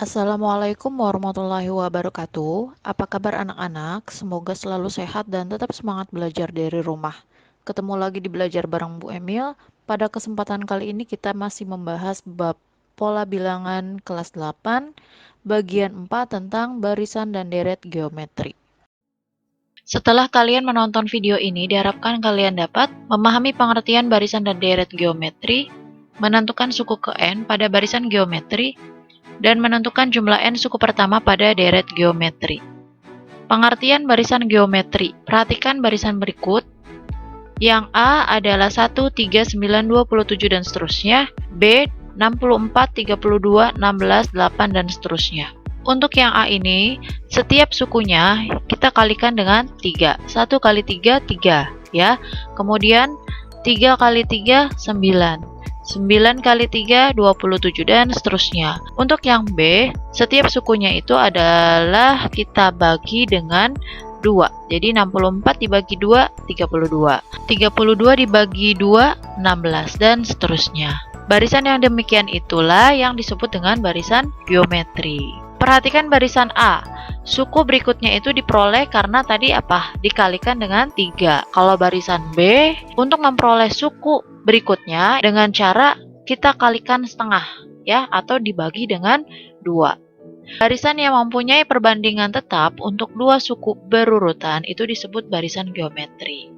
Assalamualaikum warahmatullahi wabarakatuh. Apa kabar anak-anak? Semoga selalu sehat dan tetap semangat belajar dari rumah. Ketemu lagi di Belajar bareng Bu Emil. Pada kesempatan kali ini kita masih membahas bab pola bilangan kelas 8, bagian 4 tentang barisan dan deret geometri. Setelah kalian menonton video ini, diharapkan kalian dapat memahami pengertian barisan dan deret geometri, menentukan suku ke N pada barisan geometri, dan menentukan jumlah N suku pertama pada deret geometri. Pengertian barisan geometri. Perhatikan barisan berikut. Yang A adalah 1, 3, 9, 27 dan seterusnya. B, 64, 32, 16, 8 dan seterusnya. Untuk yang A ini, setiap sukunya kita kalikan dengan 3. 1 kali 3, 3. Ya. Kemudian 3 kali 3, 9. 9 kali 3, 27 dan seterusnya. Untuk yang B, setiap sukunya itu adalah kita bagi dengan 2. Jadi 64 dibagi 2, 32. 32 dibagi 2, 16 dan seterusnya. Barisan yang demikian itulah yang disebut dengan barisan geometri. Perhatikan barisan A. Suku berikutnya itu diperoleh karena tadi apa? Dikalikan dengan 3. Kalau barisan B, untuk memperoleh suku berikutnya dengan cara kita kalikan setengah, ya, atau dibagi dengan 2. Barisan yang mempunyai perbandingan tetap untuk dua suku berurutan itu disebut barisan geometri.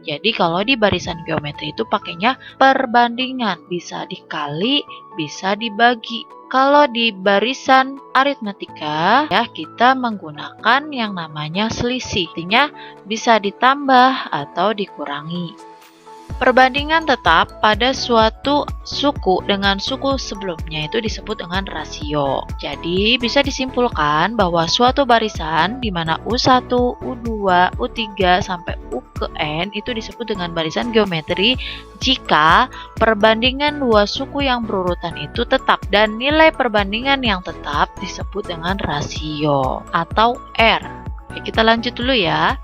Jadi kalau di barisan geometri itu pakainya perbandingan, bisa dikali, bisa dibagi. Kalau di barisan aritmetika, ya kita menggunakan yang namanya selisih. Artinya bisa ditambah atau dikurangi. Perbandingan tetap pada suatu suku dengan suku sebelumnya itu disebut dengan rasio. Jadi, bisa disimpulkan bahwa suatu barisan di mana U1, U2, U3 sampai U ke N itu disebut dengan barisan geometri jika perbandingan dua suku yang berurutan itu tetap dan nilai perbandingan yang tetap disebut dengan rasio atau R. Oke, kita lanjut dulu ya.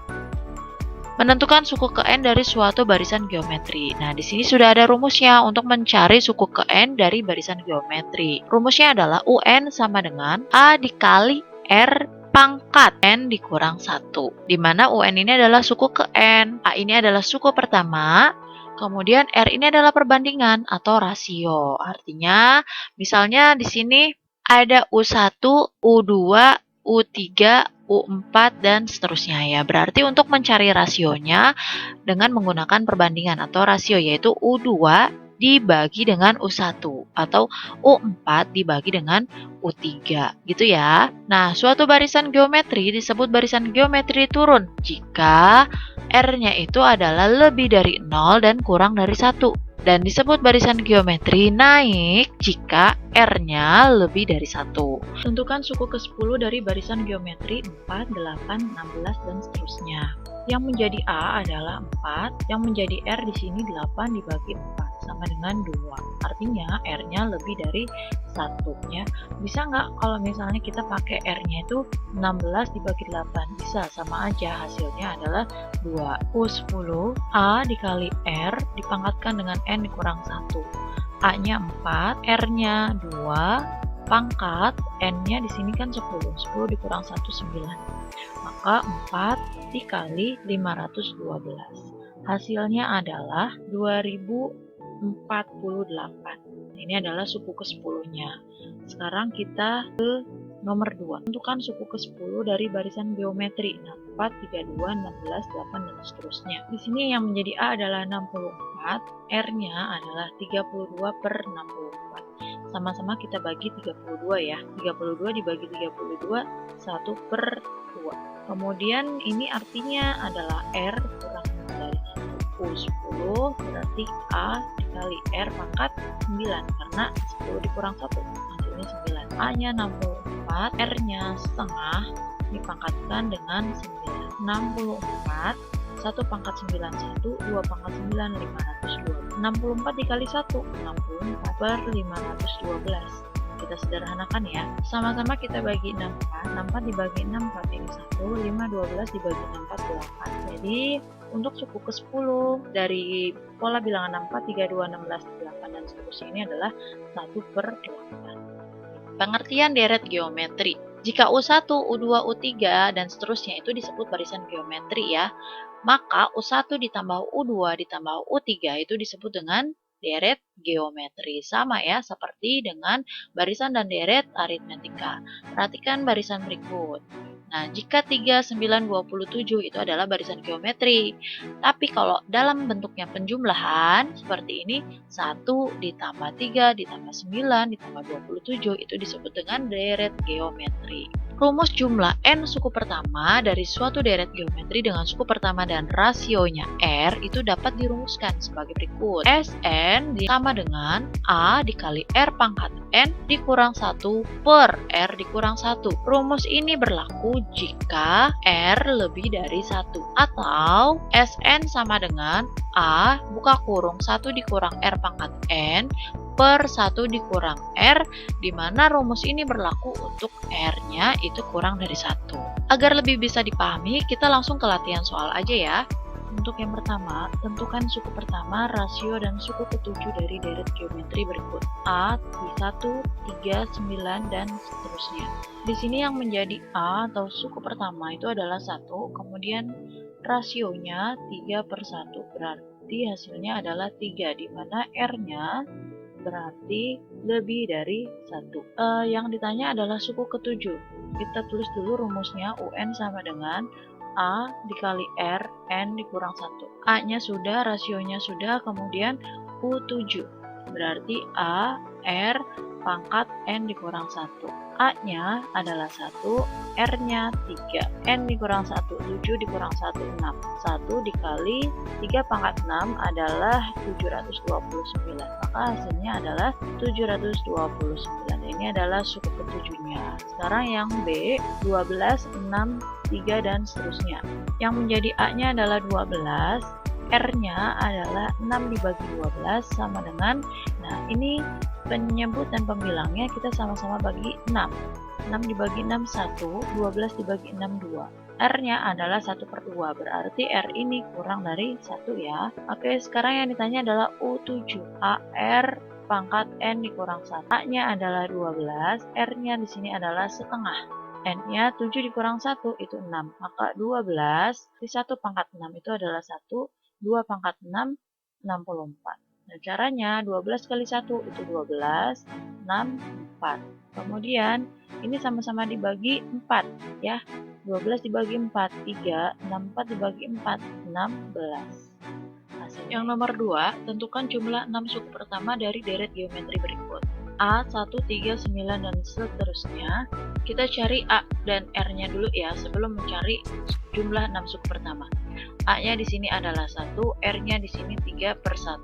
Menentukan suku ke N dari suatu barisan geometri. Nah, di sini sudah ada rumusnya untuk mencari suku ke N dari barisan geometri. Rumusnya adalah UN sama dengan A dikali R pangkat N dikurang 1. Di mana UN ini adalah suku ke N, A ini adalah suku pertama, kemudian R ini adalah perbandingan atau rasio. Artinya, misalnya di sini ada U1, U2, U3, U4, dan seterusnya ya. Berarti untuk mencari rasionya dengan menggunakan perbandingan atau rasio yaitu U2 dibagi dengan U1 atau U4 dibagi dengan U3 gitu ya. Nah, suatu barisan geometri disebut barisan geometri turun jika R-nya itu adalah lebih dari 0 dan kurang dari 1. Dan disebut barisan geometri naik jika R-nya lebih dari 1. Tentukan suku ke-10 dari barisan geometri 4, 8, 16, dan seterusnya. Yang menjadi A adalah 4, yang menjadi R di sini 8 dibagi 4 sama dengan 2. Artinya R-nya lebih dari 1 ya. Bisa nggak kalau misalnya kita pakai R-nya itu 16 dibagi 8? Bisa, sama aja hasilnya adalah 2. U10 A dikali R dipangkatkan dengan N dikurang 1. A-nya 4, R-nya 2, pangkat N-nya di sini kan 10. 10 dikurang 1, 9. Maka 4 dikali 512. Hasilnya adalah 2048. Ini adalah suku ke-10-nya. Sekarang kita ke nomor 2. Tentukan suku ke-10 dari barisan geometri. Nah, 4, 32, 16, 8, dan seterusnya. Di sini yang menjadi A adalah 64, R-nya adalah 32 per 64. Sama-sama kita bagi 32 ya. 32 dibagi 32, 1 per 2. Kemudian ini artinya adalah R kurang dari 1. U10 berarti A dikali R pangkat 9 karena 10 dikurang 1 hasilnya 9. A-nya 64, R-nya setengah dipangkatkan dengan 9. 64, 1 pangkat 9, 1, 2 pangkat 9, 512. 64 dikali 1, 64 per 512. Kita sederhanakan ya. Sama-sama kita bagi 64. 64 dibagi 6, 4 ini 1. 5, 12 dibagi 6, 4, 8. Jadi, untuk suku ke-10 dari pola bilangan 64, 32, 16, 8, dan seterusnya ini adalah 1 per 8. Pengertian deret geometri. Jika U1, U2, U3, dan seterusnya itu disebut barisan geometri ya, maka U1 ditambah U2 ditambah U3 itu disebut dengan deret geometri. Sama ya, seperti dengan barisan dan deret aritmetika. Perhatikan barisan berikut. Nah, jika 3, 9, 27 itu adalah barisan geometri. Tapi kalau dalam bentuknya penjumlahan, seperti ini, 1 ditambah 3 ditambah 9 ditambah 27 itu disebut dengan deret geometri. Rumus jumlah n suku pertama dari suatu deret geometri dengan suku pertama dan rasionya R itu dapat dirumuskan sebagai berikut. Sn sama dengan A dikali R pangkat N dikurang 1 per R dikurang 1. Rumus ini berlaku jika R lebih dari 1. Atau Sn sama dengan A buka kurung 1 dikurang R pangkat N per 1 dikurang R, di mana rumus ini berlaku untuk R-nya itu kurang dari 1. Agar lebih bisa dipahami, kita langsung ke latihan soal aja ya. Untuk yang pertama, tentukan suku pertama, rasio, dan suku ketujuh dari deret geometri berikut. A, 1, 3, 9, dan seterusnya. Di sini yang menjadi A atau suku pertama itu adalah 1, kemudian rasionya 3 per 1, berarti hasilnya adalah 3, di mana R-nya berarti lebih dari 1. Yang ditanya adalah suku ketujuh. Kita tulis dulu rumusnya, UN sama dengan A dikali R, N dikurang 1. A-nya sudah, rasionya sudah, kemudian U7. Berarti A, R, pangkat N dikurang 1. A-nya adalah 1, R-nya 3, N dikurang 1, 7 dikurang 1, 6. 1 dikali 3 pangkat 6 adalah 729. Maka hasilnya adalah 729. Ini adalah suku ketujuhnya. Sekarang yang B, 12, 6, 3, dan seterusnya. Yang menjadi A-nya adalah 12, R-nya adalah 6 dibagi 12 sama dengan, nah ini penyebut dan pembilangnya kita sama-sama bagi 6. 6 dibagi 6, 1, 12 dibagi 6, 2. R-nya adalah 1 per 2, berarti R ini kurang dari 1 ya. Oke, sekarang yang ditanya adalah U7, AR pangkat N dikurang 1. A-nya adalah 12, R-nya di sini adalah setengah. N-nya 7 dikurang 1 itu 6, maka 12 di 1 pangkat 6 itu adalah 1, 2 pangkat 6, 64. Nah, caranya 12 kali 1 itu 12, 6, 4. Kemudian ini sama-sama dibagi 4 ya. 12 dibagi 4, 3, 64 dibagi 4, 16. Hasilnya. Yang nomor 2, tentukan jumlah 6 suku pertama dari deret geometri berikut. A, 1, 3, 9, dan seterusnya. Kita cari A dan R-nya dulu ya, sebelum mencari jumlah 6 suku pertama. A-nya di sini adalah 1, R-nya di sini 3 per 1.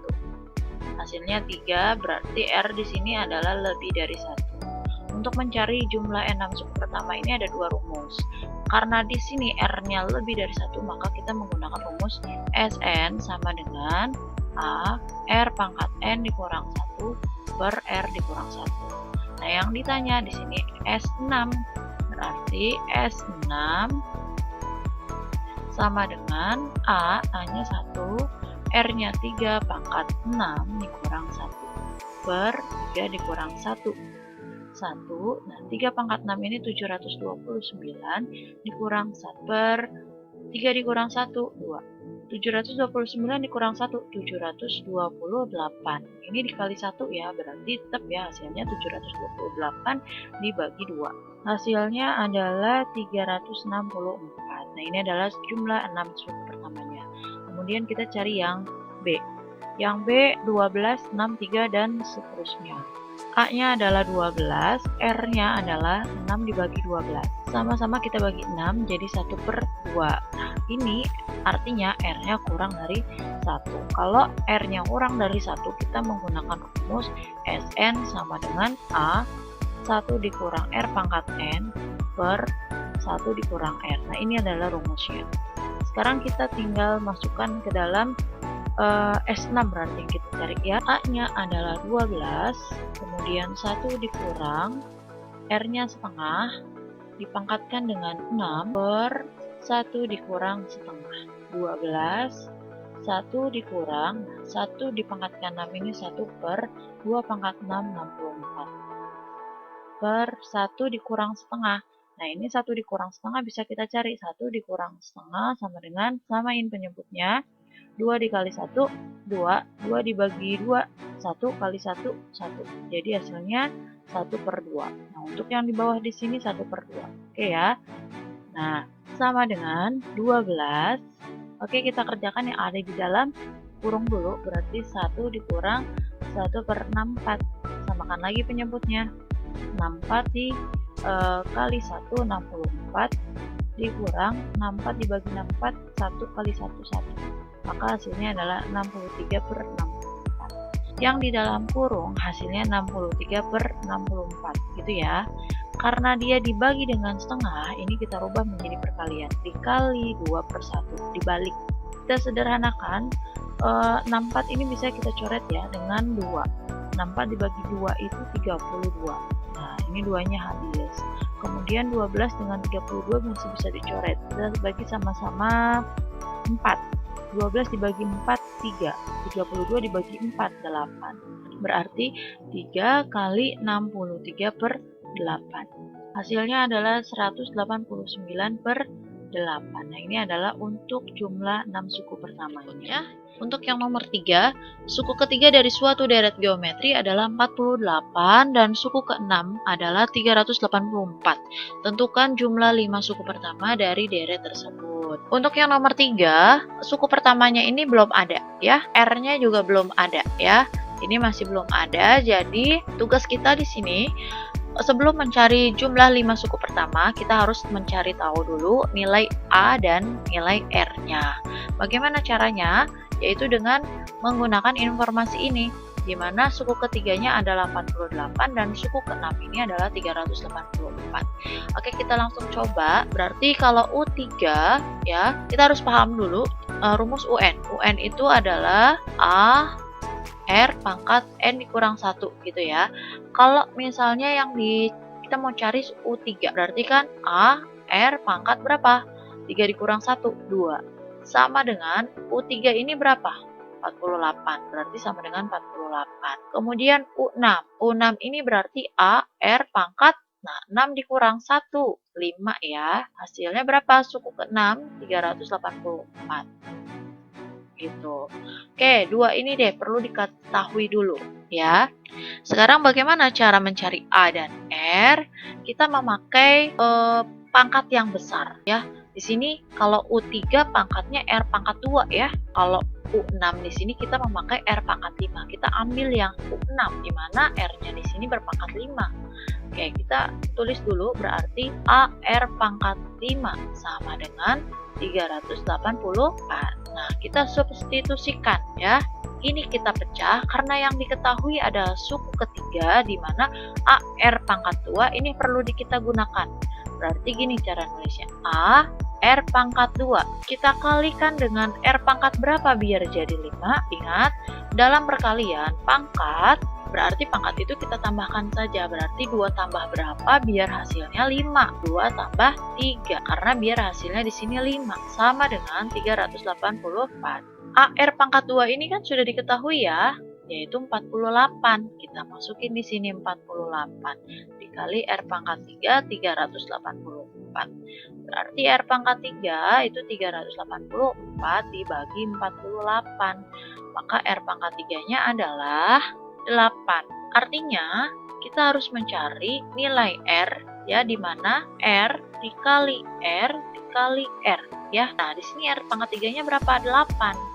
Hasilnya 3, berarti R di sini adalah lebih dari 1. Untuk mencari jumlah 6 suku pertama ini ada dua rumus. Karena di sini R-nya lebih dari 1, maka kita menggunakan rumus Sn sama dengan A R pangkat N dikurang 1 per R dikurang 1. Nah, yang ditanya di sini S6, berarti S6 sama dengan A-nya 1, R-nya 3 pangkat 6 dikurang 1 per 3 dikurang 1. 1, nah 3 pangkat 6 ini 729 dikurang 1 per 3 dikurang 1, 2. 729 dikurang 1, 728. Ini dikali 1 ya, berarti tetap ya hasilnya 728 dibagi 2. Hasilnya adalah 364. Nah, ini adalah jumlah 6 suku pertamanya. Kemudian kita cari yang B. Yang B 12, 6, 3, dan seterusnya. A-nya adalah 12, R-nya adalah 6 dibagi 12. Sama-sama kita bagi 6 jadi 1 per 2. Nah, ini artinya R-nya kurang dari 1. Kalau R-nya kurang dari 1, kita menggunakan rumus Sn sama dengan A 1 dikurang R pangkat N per 1 dikurang R. Nah, ini adalah rumusnya. Sekarang kita tinggal masukkan ke dalam S6 berarti yang kita cari ya. A-nya adalah 12, kemudian 1 dikurang, R-nya setengah, dipangkatkan dengan 6 per 1 dikurang setengah. 12, 1 dikurang, 1 dipangkatkan 6 ini 1 per 2 pangkat 6, 64. per 1 dikurang setengah. Nah, ini 1 dikurang setengah bisa kita cari. 1 dikurang setengah sama dengan, samain penyebutnya. 2 dikali 1, 2. 2 dibagi 2, 1 kali 1, 1. Jadi hasilnya 1 per 2. Nah, untuk yang di bawah di sini 1 per 2. Oke ya. Nah, sama dengan 12. Oke, kita kerjakan yang ada di dalam kurung dulu. Berarti 1 dikurang 1 per 64. Samakan lagi penyebutnya. 64 kali 1, 64 dikurang 64 dibagi 64, 1 kali 1, 1. Maka hasilnya adalah 63 per 64. Yang di dalam kurung hasilnya 63 per 64 gitu ya. Karena dia dibagi dengan setengah, ini kita rubah menjadi perkalian. Dikali 2 per 1, dibalik. Kita sederhanakan, 64 ini bisa kita coret ya dengan 2. 64 dibagi 2 itu 32. Nah, ini 2-nya habis. Kemudian 12 dengan 32 masih bisa dicoret. Kita bagi sama-sama 4. 12 dibagi 4, 3. 32 dibagi 4, 8. Berarti 3 kali 63 per 8. Hasilnya adalah 189 per 8. Nah, ini adalah untuk jumlah 6 suku pertamanya. Untuk yang nomor 3, suku ketiga dari suatu deret geometri adalah 48 dan suku ke-6 adalah 384. Tentukan jumlah 5 suku pertama dari deret tersebut. Untuk yang nomor 3, suku pertamanya ini belum ada ya. R-nya juga belum ada ya. Ini masih belum ada, jadi tugas kita di sini sebelum mencari jumlah 5 suku pertama, kita harus mencari tahu dulu nilai A dan nilai R-nya. Bagaimana caranya? Yaitu dengan menggunakan informasi ini, di mana suku ketiganya adalah 48 dan suku ke-6 ini adalah 384. Oke, kita langsung coba. Berarti kalau U3 ya, kita harus paham dulu rumus UN. UN itu adalah A R pangkat N dikurang 1 gitu ya. Kalau misalnya yang kita mau cari U3, berarti kan A, R pangkat berapa? 3 dikurang 1, 2. Sama dengan U3 ini berapa? 48, berarti sama dengan 48. Kemudian U6. U6 ini berarti A, R pangkat, nah 6 dikurang 1, 5 ya. Hasilnya berapa? Suku ke-6, 384. Gitu. Oke, 2 ini deh perlu diketahui dulu ya. Sekarang bagaimana cara mencari A dan R? Kita memakai pangkat yang besar ya. Di sini kalau U3 pangkatnya R pangkat 2 ya. Kalau U6 di sini kita memakai R pangkat 5. Kita ambil yang U6 di mana R-nya di sini berpangkat 5. Oke, kita tulis dulu berarti AR pangkat 5 sama dengan 384. Nah, kita substitusikan ya. Ini kita pecah karena yang diketahui adalah suku ketiga di mana AR pangkat 2 ini perlu kita gunakan. Berarti gini cara nulisnya. A R pangkat 2. Kita kalikan dengan R pangkat berapa biar jadi 5? Ingat, dalam perkalian pangkat berarti pangkat itu kita tambahkan saja. Berarti 2 tambah berapa biar hasilnya 5. 2 tambah 3 karena biar hasilnya di sini 5 sama dengan 384. AR pangkat 2 ini kan sudah diketahui ya, yaitu 48. Kita masukin di sini 48 dikali R pangkat 3, 384. Berarti R pangkat 3 itu 384 dibagi 48. Maka R pangkat 3-nya adalah 8. Artinya kita harus mencari nilai R ya, di mana R dikali R dikali R ya. Nah, di sini R pangkat 3-nya berapa? 8.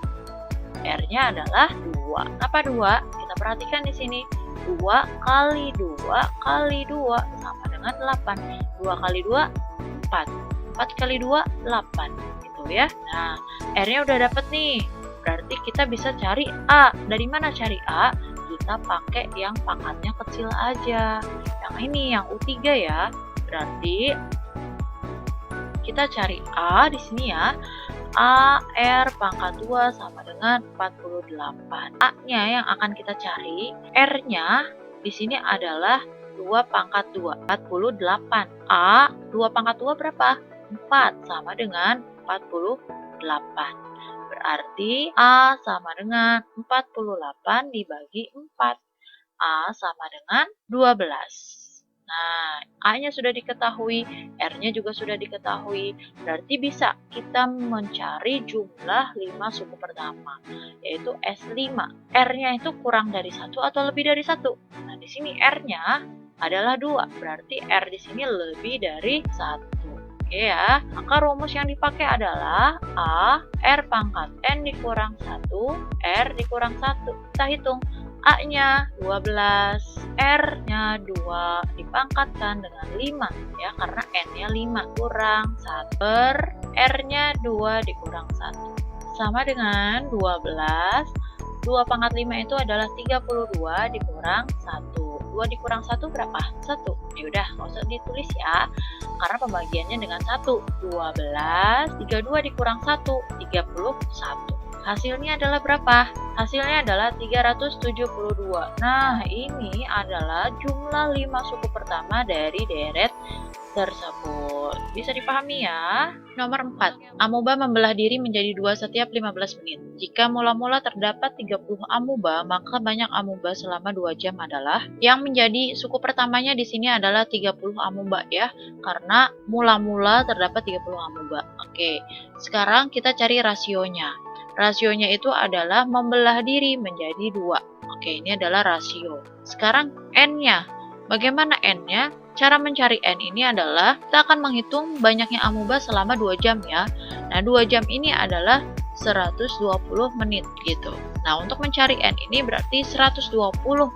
R-nya adalah 2. Kenapa 2? Kita perhatikan di sini. 2 kali 2 kali 2 sama dengan 8. 2 kali 2, 4. 4 kali 2, 8. Gitu ya. Nah, R-nya udah dapet nih. Berarti kita bisa cari A. Dari mana cari A? Kita pakai yang pangkatnya kecil aja. Yang ini, yang U3 ya. Berarti kita cari A di sini ya. A R pangkat 2 sama dengan 48. A-nya yang akan kita cari, R-nya di sini adalah 2 pangkat 2, 48. A 2 pangkat 2 berapa? 4 sama dengan 48. Berarti A sama dengan 48 dibagi 4. A sama dengan 12. Nah, A-nya sudah diketahui, R-nya juga sudah diketahui. Berarti bisa kita mencari jumlah 5 suku pertama, yaitu S5. R-nya itu kurang dari 1 atau lebih dari 1. Nah, di sini R-nya adalah 2. Berarti R di sini lebih dari 1. Oke ya, maka rumus yang dipakai adalah A, R pangkat N dikurang 1, R dikurang 1. Kita hitung. A-nya 12, R-nya 2 dipangkatkan dengan 5 ya karena N-nya 5 kurang 1 per R-nya 2 dikurang 1 sama dengan 12. 2 pangkat 5 itu adalah 32 dikurang 1. 2 dikurang 1 berapa? 1. Ya udah, nggak usah ditulis ya. Karena pembagiannya dengan 1. 12, 32 dikurang 1, 31. Hasilnya adalah berapa? Hasilnya adalah 372. Nah, ini adalah jumlah 5 suku pertama dari deret tersebut. Bisa dipahami ya? Nomor 4. Amuba membelah diri menjadi 2 setiap 15 menit. Jika mula-mula terdapat 30 amuba, maka banyak amuba selama 2 jam adalah yang menjadi suku pertamanya di sini adalah 30 amuba ya, karena mula-mula terdapat 30 amuba. Oke, sekarang kita cari rasionya. Rasionya itu adalah membelah diri menjadi 2. Oke, ini adalah rasio. Sekarang N-nya. Bagaimana N-nya? Cara mencari N ini adalah kita akan menghitung banyaknya amuba selama 2 jam ya. Nah, 2 jam ini adalah 120 menit gitu. Nah, untuk mencari N ini berarti 120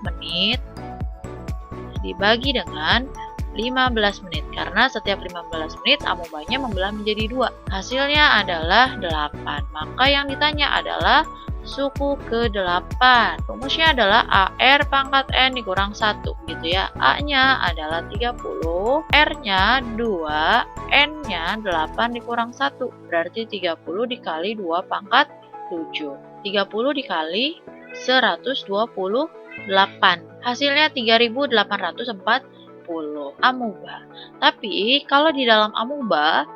menit dibagi dengan 15 menit karena setiap 15 menit amubanya membelah menjadi 2. Hasilnya adalah 8. Maka yang ditanya adalah suku ke-8. Rumusnya adalah AR pangkat N dikurang 1 gitu ya. A-nya adalah 30, R-nya 2, N-nya 8 dikurang 1. Berarti 30 dikali 2 pangkat 7. 30 dikali 128. Hasilnya 3840 amuba. Tapi kalau di dalam amuba,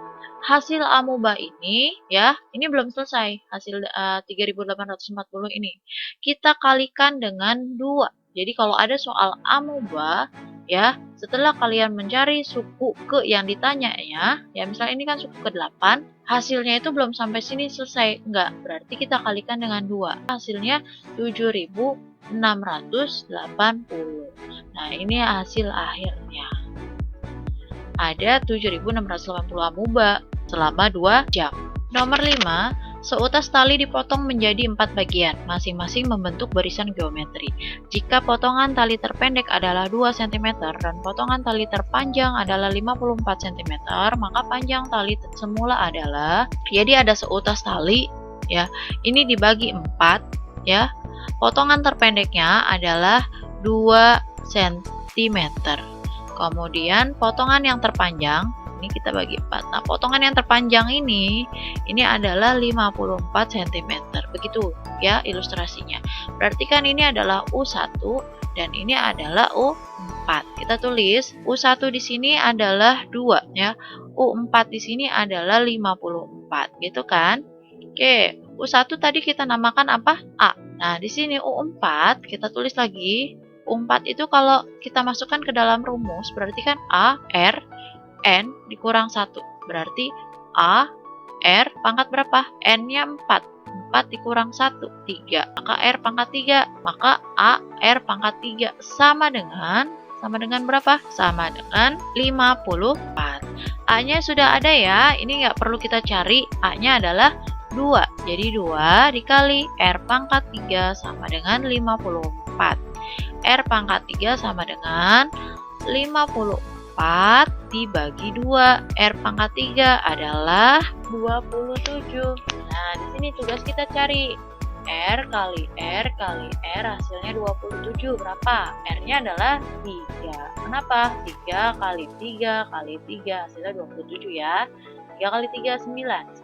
hasil amuba ini ya, ini belum selesai hasil 3840 ini. Kita kalikan dengan 2. Jadi kalau ada soal amuba ya, setelah kalian mencari suku ke yang ditanya ya misalnya ini kan suku ke-8, hasilnya itu belum sampai sini selesai. Enggak, berarti kita kalikan dengan 2. Hasilnya 7680. Nah, ini hasil akhirnya. Ada 7680 amuba selama 2 jam. Nomor 5, seutas tali dipotong menjadi 4 bagian, masing-masing membentuk barisan geometri. Jika potongan tali terpendek adalah 2 cm dan potongan tali terpanjang adalah 54 cm, maka panjang tali semula adalah, jadi ada seutas tali ya, ini dibagi 4 ya. Potongan terpendeknya adalah 2 cm. Kemudian potongan yang terpanjang, ini kita bagi 4. Nah, potongan yang terpanjang ini adalah 54 cm. Begitu ya ilustrasinya. Berarti kan ini adalah U1 dan ini adalah U4. Kita tulis U1 di sini adalah 2 ya. U4 di sini adalah 54, gitu kan? Oke, U1 tadi kita namakan apa? A. Nah, di sini U4 kita tulis lagi. U4 itu kalau kita masukkan ke dalam rumus, berarti kan A, R, N dikurang 1. Berarti A, R pangkat berapa? N-nya 4. 4 dikurang 1, 3. Maka R pangkat 3. Maka A, R pangkat 3. Sama dengan berapa? Sama dengan 54. A-nya sudah ada ya. Ini nggak perlu kita cari. A-nya adalah 2. Jadi 2 dikali R pangkat 3 sama dengan 54. R pangkat 3 sama dengan 54 dibagi 2. R pangkat 3 adalah 27. Nah, di sini tugas kita cari. R kali R kali R hasilnya 27. Berapa? R-nya adalah 3. Kenapa? 3 kali 3 kali 3 hasilnya 27 ya. 3 kali 3, 9.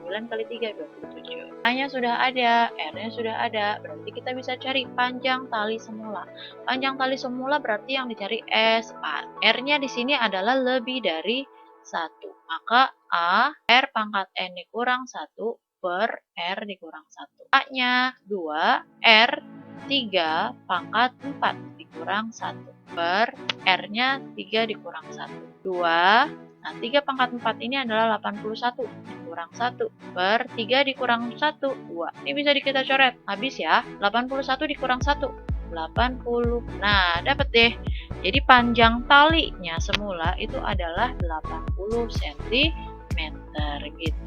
9 kali 3, 27. A-nya sudah ada, R-nya sudah ada. Berarti kita bisa cari panjang tali semula. Panjang tali semula berarti yang dicari S4. R-nya di sini adalah lebih dari 1. Maka A, R pangkat N dikurang 1 per R dikurang 1. A-nya 2, R 3 pangkat 4 dikurang 1. per R-nya 3 dikurang 1. 2. Nah, 3 pangkat 4 ini adalah 81. Kurang 1 per 3 dikurang 1, 2. Ini bisa kita coret. Habis ya. 81 dikurang 1. 80. Nah, dapat deh. Jadi panjang talinya semula itu adalah 80 cm gitu.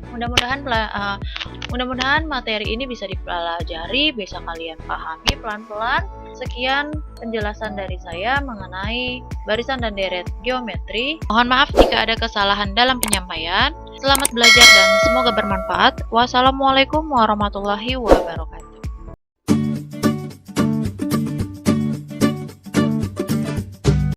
Mudah-mudahan materi ini bisa dipelajari, bisa kalian pahami pelan-pelan. Sekian penjelasan dari saya mengenai barisan dan deret geometri. Mohon maaf jika ada kesalahan dalam penyampaian. Selamat belajar dan semoga bermanfaat. Wassalamualaikum warahmatullahi wabarakatuh.